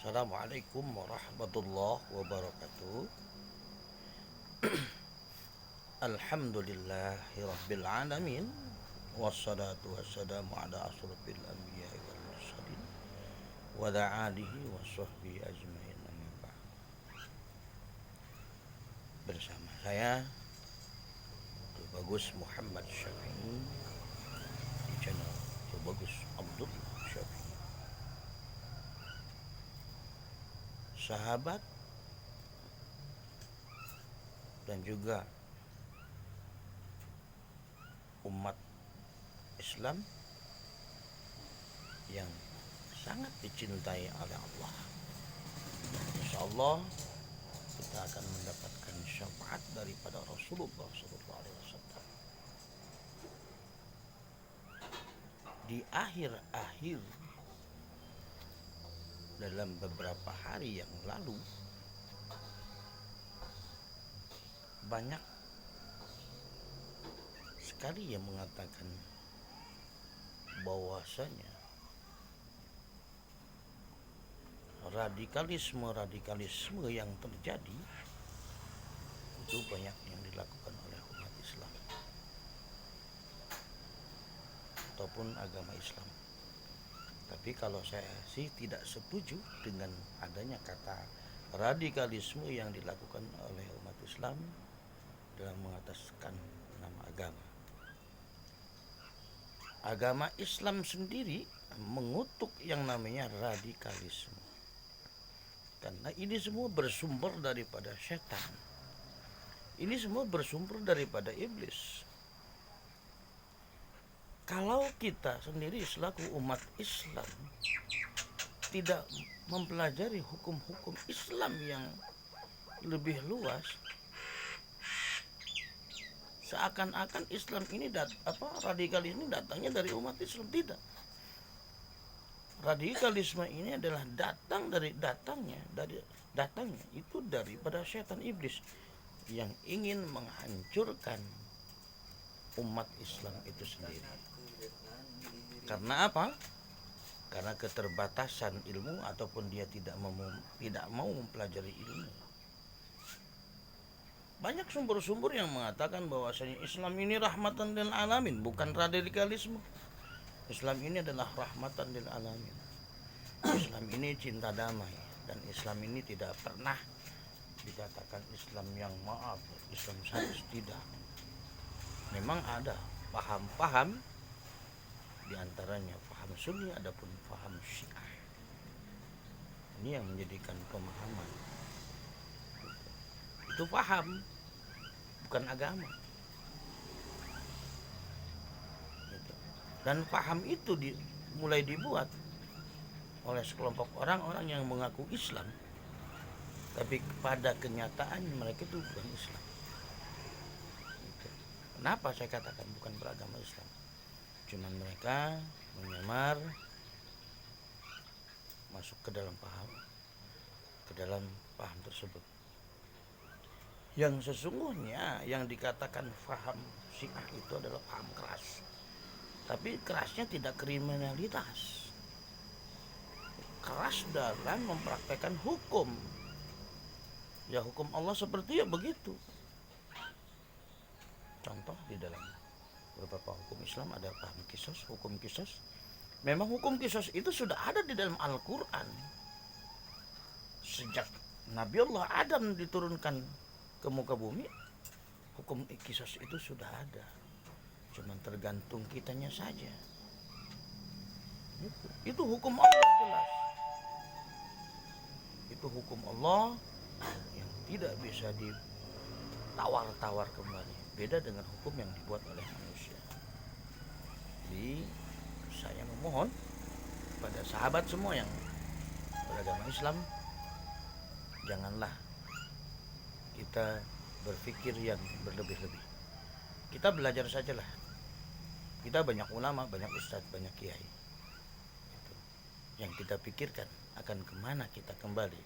Assalamualaikum warahmatullahi wabarakatuh. Alhamdulillahirabbil alamin. Wassalatu wassalamu ala asyrofil anbiya'i wal mursalin wa ala alihi wa sahbihi ajmain, amma ba'd. Bersama saya Bagus Muhammad Syafi'i di channel Bagus Abdul Syafi'i. Sahabat dan juga umat Islam yang sangat dicintai oleh Allah. Insya Allah kita akan mendapatkan syafaat daripada Rasulullah SAW. Di akhir-akhir dalam beberapa hari yang lalu, banyak sekali yang mengatakan bahwasanya radikalisme yang terjadi itu banyak yang dilakukan oleh umat Islam ataupun agama Islam. Tapi kalau saya sih tidak setuju dengan adanya kata radikalisme yang dilakukan oleh umat Islam dalam mengataskan nama agama. Agama Islam sendiri mengutuk yang namanya radikalisme, karena ini semua bersumber daripada setan. Ini semua bersumber daripada iblis. Kalau kita sendiri selaku umat Islam tidak mempelajari hukum-hukum Islam yang lebih luas, seakan-akan Islam ini radikalisme ini datangnya dari umat Islam. Tidak. Radikalisme ini adalah datangnya itu daripada setan iblis yang ingin menghancurkan umat Islam itu sendiri. Karena apa? Karena keterbatasan ilmu ataupun dia tidak mau mempelajari ilmu. Banyak sumber-sumber yang mengatakan bahwasanya Islam ini rahmatan lil alamin, bukan radikalisme. Islam ini adalah rahmatan lil alamin. Islam ini cinta damai, dan Islam ini tidak pernah dikatakan Islam yang maaf, Islam sadis, tidak. Memang ada paham-paham, di antaranya paham Sunni adapun paham Syiah. Ini yang menjadikan pemahaman. Itu paham, bukan agama. Dan paham itu mulai dibuat oleh sekelompok orang-orang yang mengaku Islam, tapi pada kenyataan mereka itu bukan Islam. Kenapa saya katakan bukan beragama Islam? Cuman mereka menyamar masuk ke dalam paham tersebut. Yang sesungguhnya yang dikatakan paham Syiah itu adalah paham keras. Tapi kerasnya tidak kriminalitas. Keras dalam mempraktekkan hukum. Ya hukum Allah seperti ya begitu. Contoh di dalam beberapa hukum Islam ada paham qisas, hukum qisas. Memang hukum qisas itu sudah ada di dalam Al-Quran. Sejak Nabi Allah Adam diturunkan ke muka bumi, hukum qisas itu sudah ada. Cuman tergantung kitanya saja. Itu hukum Allah jelas. Itu hukum Allah yang tidak bisa ditawar-tawar kembali. Beda dengan hukum yang dibuat oleh manusia. Jadi saya memohon pada sahabat semua yang beragama Islam, janganlah kita berpikir yang berlebih-lebih. Kita belajar sajalah. Kita banyak ulama, banyak ustadz, banyak kiai. Yang kita pikirkan akan kemana kita kembali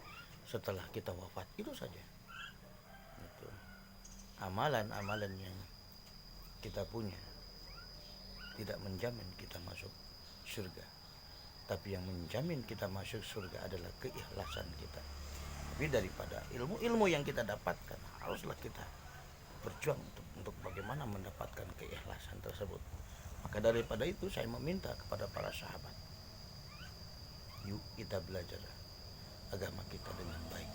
setelah kita wafat, itu saja. Amalan-amalan yang kita punya tidak menjamin kita masuk surga. Tapi yang menjamin kita masuk surga adalah keikhlasan kita. Tapi daripada ilmu-ilmu yang kita dapatkan, haruslah kita berjuang untuk bagaimana mendapatkan keikhlasan tersebut. Maka daripada itu saya meminta kepada para sahabat, yuk kita belajar agama kita dengan baik.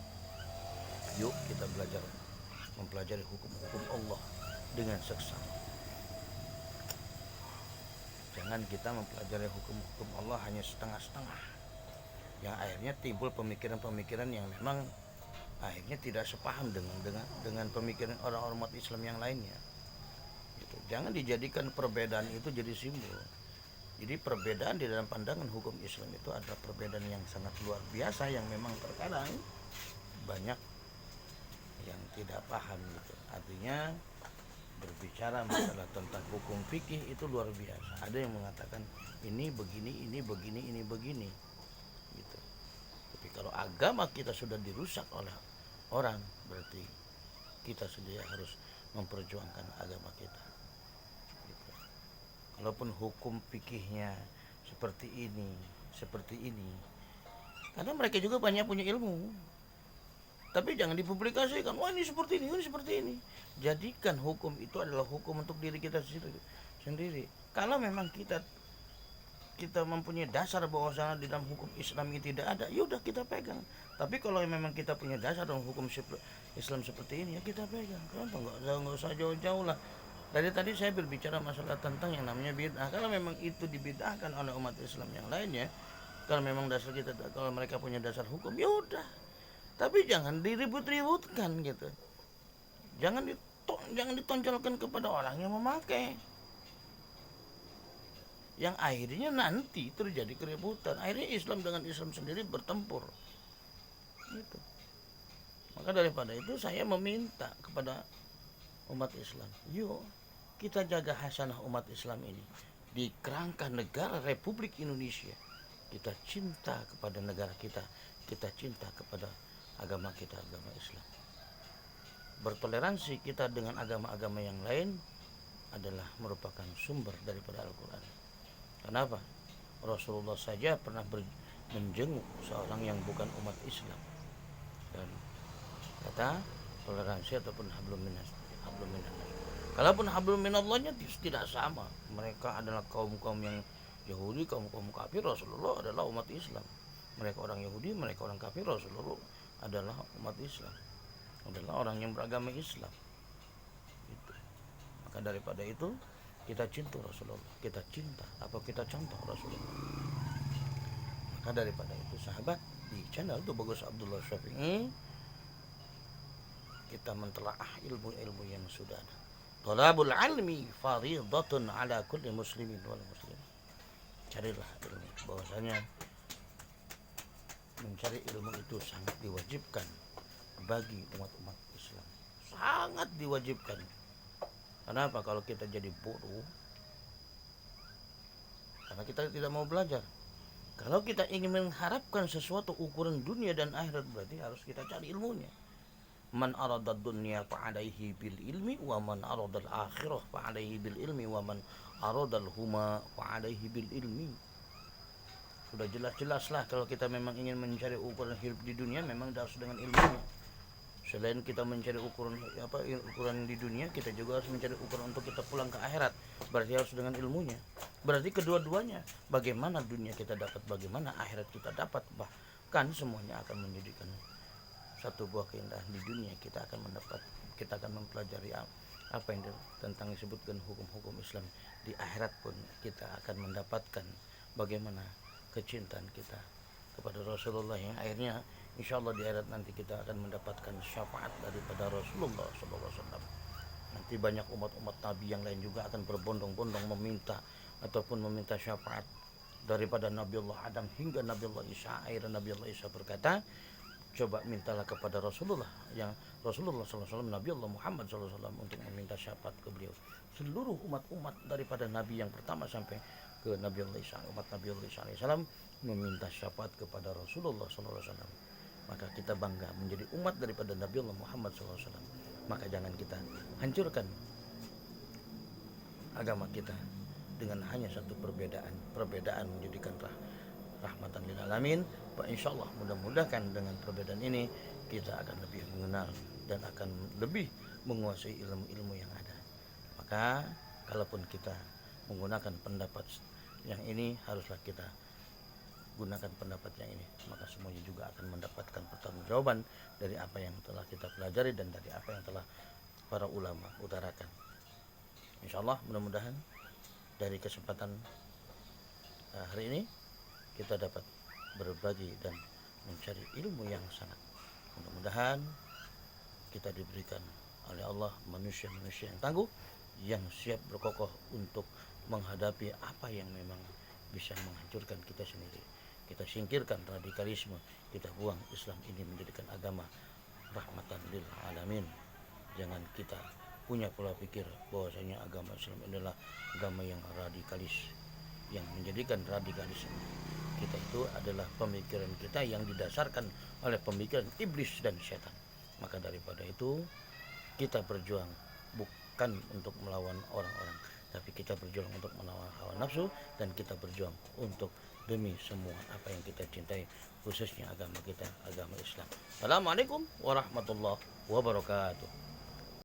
Yuk kita belajar mempelajari hukum-hukum Allah dengan seksama. Jangan kita mempelajari hukum-hukum Allah hanya setengah-setengah, yang akhirnya timbul pemikiran-pemikiran yang memang akhirnya tidak sepaham dengan pemikiran orang-orang umat Islam yang lainnya. Gitu. Jangan dijadikan perbedaan itu jadi simbol. Jadi perbedaan di dalam pandangan hukum Islam itu adalah perbedaan yang sangat luar biasa, yang memang terkadang banyak yang tidak paham gitu. Artinya berbicara masalah tentang hukum fikih itu luar biasa. Ada yang mengatakan ini begini, ini begini, ini begini gitu. Tapi kalau agama kita sudah dirusak oleh orang, berarti kita sendiri harus memperjuangkan agama kita gitu. Kalaupun hukum fikihnya seperti ini, karena mereka juga banyak punya ilmu, tapi jangan dipublikasikan. Wah, ini seperti ini seperti ini. Jadikan hukum itu adalah hukum untuk diri kita sendiri. Kalau memang kita mempunyai dasar bahwa di dalam hukum Islam ini tidak ada, yaudah kita pegang. Tapi kalau memang kita punya dasar dalam hukum Islam seperti ini, ya kita pegang. Contoh, nggak usah jauh-jauh lah. Dari tadi saya berbicara masalah tentang yang namanya bid'ah. Kalau memang itu dibid'ahkan oleh umat Islam yang lainnya, kalau memang dasar kita, kalau mereka punya dasar hukum, yaudah. Tapi jangan diribut-ributkan gitu. Jangan ditonjolkan kepada orang yang memakai. Yang akhirnya nanti terjadi keributan. Akhirnya Islam dengan Islam sendiri bertempur. Gitu. Maka daripada itu saya meminta kepada umat Islam, yuk kita jaga hasanah umat Islam ini. Di kerangka negara Republik Indonesia, kita cinta kepada negara kita, kita cinta kepada agama kita, agama Islam. Bertoleransi kita dengan agama-agama yang lain adalah merupakan sumber daripada Al-Quran. Kenapa? Rasulullah saja pernah menjenguk seorang yang bukan umat Islam, dan kata toleransi ataupun hablum minas. Kalaupun hablum minallahnya tidak sama. Mereka adalah kaum-kaum yang Yahudi, kaum-kaum kafir. Rasulullah adalah umat Islam. Mereka orang Yahudi, mereka orang kafir. Rasulullah adalah umat Islam, adalah orang yang beragama Islam gitu. Maka daripada itu kita cinta Rasulullah, kita cinta atau kita contoh Rasulullah. Maka daripada itu sahabat, di channel itu Bagus Abdullah Syafi'i kita mentelaah ilmu-ilmu yang sudah ada. Thalabul ilmi fardhatun ala kulli muslimin wal muslim. Carilah ilmu, bahwasanya mencari ilmu itu sangat diwajibkan bagi umat-umat Islam. Sangat diwajibkan. Kenapa? Kalau kita jadi bodoh, karena kita tidak mau belajar. Kalau kita ingin mengharapkan sesuatu ukuran dunia dan akhirat, berarti harus kita cari ilmunya. Man aradad dunya fa'alaihi bil ilmi, wa man aradal akhirah fa'alaihi bil ilmi, wa man aradal huma fa'alaihi bil ilmi. Sudah jelas-jelas lah kalau kita memang ingin mencari ukuran hidup di dunia, memang harus dengan ilmunya. Selain kita mencari ukuran di dunia, kita juga harus mencari ukuran untuk kita pulang ke akhirat. Berarti harus dengan ilmunya. Berarti kedua-duanya, bagaimana dunia kita dapat, bagaimana akhirat kita dapat, bahkan semuanya akan menjadikan satu buah keindahan. Di dunia kita akan mempelajari apa yang tentang disebutkan hukum-hukum Islam. Di akhirat pun kita akan mendapatkan bagaimana kecintaan kita kepada Rasulullah, yang akhirnya insya Allah di akhirat nanti kita akan mendapatkan syafaat daripada Rasulullah SAW. Nanti banyak umat-umat Nabi yang lain juga akan berbondong-bondong meminta syafaat daripada Nabiullah Adam hingga Nabiullah Isa. Akhirnya Nabiullah Isa berkata, coba mintalah kepada Rasulullah SAW, Nabiullah Muhammad SAW, untuk meminta syafaat ke beliau. Seluruh umat-umat daripada Nabi yang pertama sampai ke Nabiullah Isa, umat Nabiullah Isa AS meminta syafaat kepada Rasulullah SAW. Maka kita bangga menjadi umat daripada Nabiullah Muhammad SAW. Maka jangan kita hancurkan agama kita dengan hanya satu perbedaan menjadikan rahmatan lil alamin. Insyaallah mudah-mudahan dengan perbedaan ini kita akan lebih mengenal dan akan lebih menguasai ilmu-ilmu yang ada. Maka kalaupun kita menggunakan pendapat yang ini, haruslah kita gunakan pendapat yang ini, maka semuanya juga akan mendapatkan pertanggungjawaban dari apa yang telah kita pelajari dan dari apa yang telah para ulama utarakan. Insyaallah mudah-mudahan dari kesempatan hari ini kita dapat berbagi dan mencari ilmu yang sangat. Mudah-mudahan kita diberikan oleh Allah manusia-manusia yang tangguh, yang siap berkokoh untuk menghadapi apa yang memang bisa menghancurkan kita sendiri. Kita singkirkan radikalisme, kita buang Islam ini menjadikan agama rahmatan lil alamin. Jangan kita punya pola pikir bahwasanya agama Islam adalah agama yang radikalis, yang menjadikan radikalisme kita itu adalah pemikiran kita yang didasarkan oleh pemikiran iblis dan setan. Maka daripada itu kita berjuang bukan untuk melawan orang-orang, tapi kita berjuang untuk melawan hawa nafsu, dan kita berjuang untuk demi semua apa yang kita cintai, khususnya agama kita, agama Islam. Assalamualaikum warahmatullahi wabarakatuh.